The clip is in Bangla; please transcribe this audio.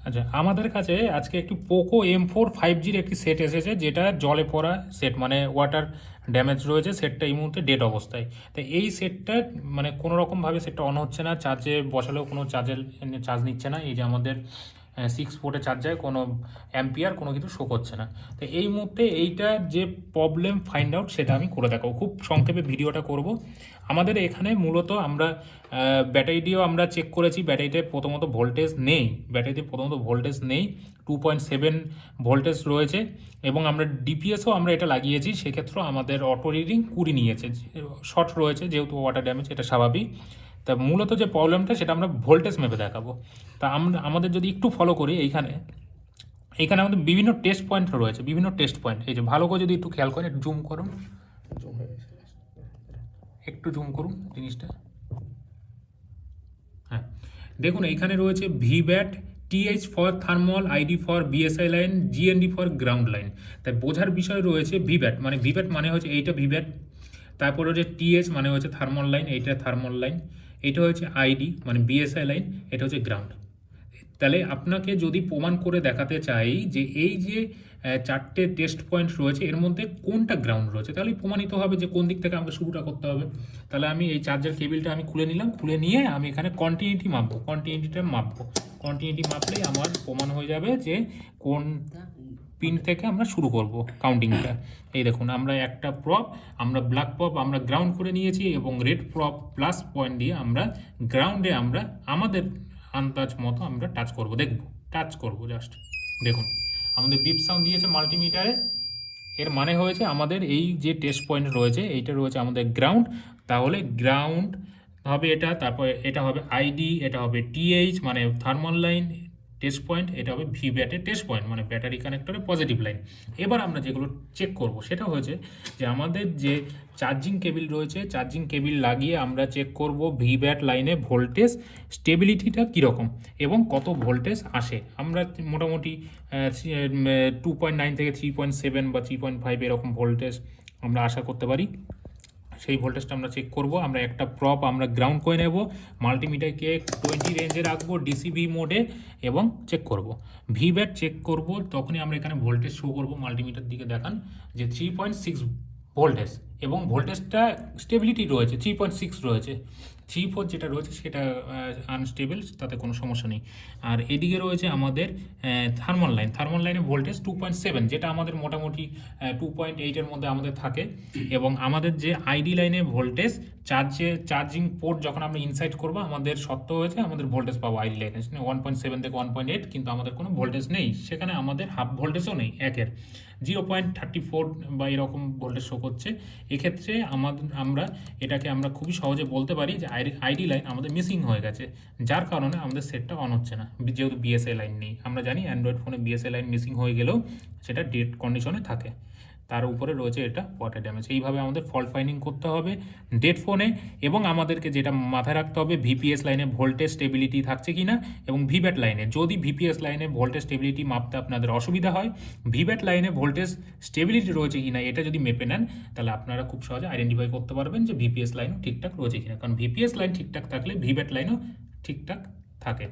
আচ্ছা, আমাদের কাছে আজকে একটি পোকো M4 5Gর একটি সেট এসেছে, যেটা জলে পড়া সেট, মানে ওয়াটার ড্যামেজ রয়েছে সেটটা এই মুহূর্তে ডেড অবস্থায়। তো এই সেটটা মানে কোনো রকমভাবে সেটটা অন হচ্ছে না, চার্জে বসালেও কোনো চার্জ নিচ্ছে না। এই যে আমাদের 6 ভোল্টে চার্জ যায়, কোনো অ্যাম্পিয়ার কোনো কিছু শো করছে না। তো এই মুহূর্তে এইটার যে প্রবলেম ফাইন্ড আউট সেটা আমি করে দেখাবো, খুব সংক্ষেপে ভিডিওটা করব। আমাদের এখানে মূলত আমরা ব্যাটারিটিও আমরা চেক করেছি, ব্যাটারিতে প্রথমত ভোল্টেজ নেই, 2.7 ভোল্টেজ রয়েছে। এবং আমরা ডিপিএসও আমরা এটা লাগিয়েছি, সেক্ষেত্রেও আমাদের অটো রিডিং 20 নিয়েছে। শর্ট রয়েছে যেহেতু ওয়াটার ড্যামেজ, এটা স্বাভাবিক। তা মূলত যে প্রবলেমটা সেটা আমরা ভোল্টেজ মেপে দেখাবো। তা আমরা আমাদের যদি একটু ফলো করি, এইখানে আমাদের বিভিন্ন টেস্ট পয়েন্ট রয়েছে, বিভিন্ন টেস্ট পয়েন্ট। এই যে ভালো করে যদি একটু খেয়াল করেন, একটু জুম করুন, একটু জুম করুন জিনিসটা। হ্যাঁ, দেখুন এইখানে রয়েছে VBAT, TH for thermal, ID for BSI line, GND for ground line. তাই বোঝার বিষয় রয়েছে ভিব্যাট মানে হচ্ছে এইটা ভিব্যাট, তারপরে হচ্ছে টিএইচ মানে হচ্ছে থার্মাল লাইন, এইটা থার্মাল লাইন, এটা হচ্ছে আইডি মানে বিএসআই লাইন, এটা হচ্ছে গ্রাউন্ড। তাহলে আপনাকে যদি প্রমাণ করে দেখাতে চাই যে এই যে চারটে টেস্ট পয়েন্ট রয়েছে এর মধ্যে কোনটা গ্রাউন্ড রয়েছে, তাহলে প্রমাণিত হবে যে কোন দিক থেকে আমাকে শুরুটা করতে হবে। তাহলে আমি এই চার্জার কেবিলটা আমি খুলে নিলাম, খুলে নিয়ে আমি এখানে কন্টিনিউটি মাপলেই আমার প্রমাণ হয়ে যাবে যে কোন পিন থেকে আমরা শুরু করব কাউন্টিংটা। এই দেখুন, আমরা একটা প্রপ, আমরা ব্ল্যাক প্রপ আমরা গ্রাউন্ড করে নিয়েছি, এবং রেড প্রপ প্লাস পয়েন্ট দিয়ে আমরা গ্রাউন্ডে আমরা আমাদের আন্দাজ মতো আমরা টাচ করব জাস্ট। দেখুন আমাদের বিপ সাউন্ড দিয়েছে মাল্টিমিটারে, এর মানে হয়েছে আমাদের এই যে টেস্ট পয়েন্ট রয়েছে এইটা রয়েছে আমাদের গ্রাউন্ড। তাহলে গ্রাউন্ড হবে এটা, তারপরে এটা হবে আইডি, এটা হবে টিএইচ মানে থার্মাল লাইন টেস্ট পয়েন্ট, এটা হবে ভিব্যাটের টেস্ট পয়েন্ট মানে ব্যাটারি কানেক্টরের পজিটিভ লাইন। এবার আমরা যেগুলো চেক করব সেটা হয়েছে যে আমাদের যে চার্জিং কেবিল রয়েছে, চার্জিং কেবিল লাগিয়ে আমরা চেক করব ভিব্যাট লাইনে ভোল্টেজ স্টেবিলিটিটা কীরকম এবং কত ভোল্টেজ আসে। আমরা মোটামুটি 2.9 থেকে 3.7 বা 3.5 এরকম ভোল্টেজ আমরা আশা করতে পারি। সেই ভোল্টেজটা আমরা চেক করব। আমরা একটা প্রপ আমরা গ্রাউন্ড করে নেব, মাল্টিমিটারকে 20 রেঞ্জে রাখবো ডিসিভি মোডে এবং চেক করব। ভিব্যাট চেক করব, তখনই আমরা এখানে ভোল্টেজ শো করব, মাল্টিমিটার দিকে দেখান যে 3.6 ভোল্টেজ, এবং ভোল্টেজটা স্টেবিলিটি রয়েছে 3.6 রয়েছে। 3.4 যেটা রয়েছে সেটা আনস্টেবল, তাতে কোনো সমস্যা নেই। আর এদিকে রয়েছে আমাদের থার্মাল লাইনে ভোল্টেজ 2.7, যেটা আমাদের মোটামুটি 2.8 মধ্যে আমাদের থাকে। এবং আমাদের যে আইডি লাইনে ভোল্টেজ চার্জিং পোর্ট যখন আমরা ইনসাইড করবো, আমাদের সত্য হয়েছে আমাদের ভোল্টেজ পাবো আইডি লাইনে 1.7 থেকে 1.8, কিন্তু আমাদের কোনো ভোল্টেজ নেই সেখানে, আমাদের হাফ ভোল্টেজও নেই, 0.34 বা এরকম ভোল্টেজ শো করছে। এক্ষেত্রে আমরা এটাকে আমরা খুবই সহজে বলতে পারি যে আইডি লাইন আমাদের মিসিং হয়ে গেছে, যার কারণে আমাদের সেটটা অন হচ্ছে না, যেহেতু বিএসএ লাইন নেই। আমরা জানি অ্যান্ড্রয়েড ফোনে বিএসএ লাইন মিসিং হয়ে গেলেও সেটা ডেড কন্ডিশনে থাকে, তার উপরে রয়েছে এটা ওয়াটার ড্যামেজ। এইভাবে আমাদের ফল্ট ফাইন্ডিং করতে হবে ডেড ফোনে, এবং আমাদেরকে যেটা মাথায় রাখতে হবে ভিপিএস লাইনে ভোল্টেজ স্টেবিলিটি থাকছে কিনা, এবং ভিব্যাট লাইনে যদি ভিপিএস লাইনে ভোল্টেজ স্টেবিলিটি মাপতে আপনাদের অসুবিধা হয়, ভিব্যাট লাইনে ভোল্টেজ স্টেবিলিটি রয়েছে কিনা এটা যদি মেপে নেন, তাহলে আপনারা খুব সহজে আইডেন্টিফাই করতে পারবেন যে ভিপিএস লাইনও ঠিকঠাক রয়েছে কিনা, কারণ ভিপিএস লাইন ঠিকঠাক থাকলে ভিব্যাট লাইনও ঠিকঠাক থাকে।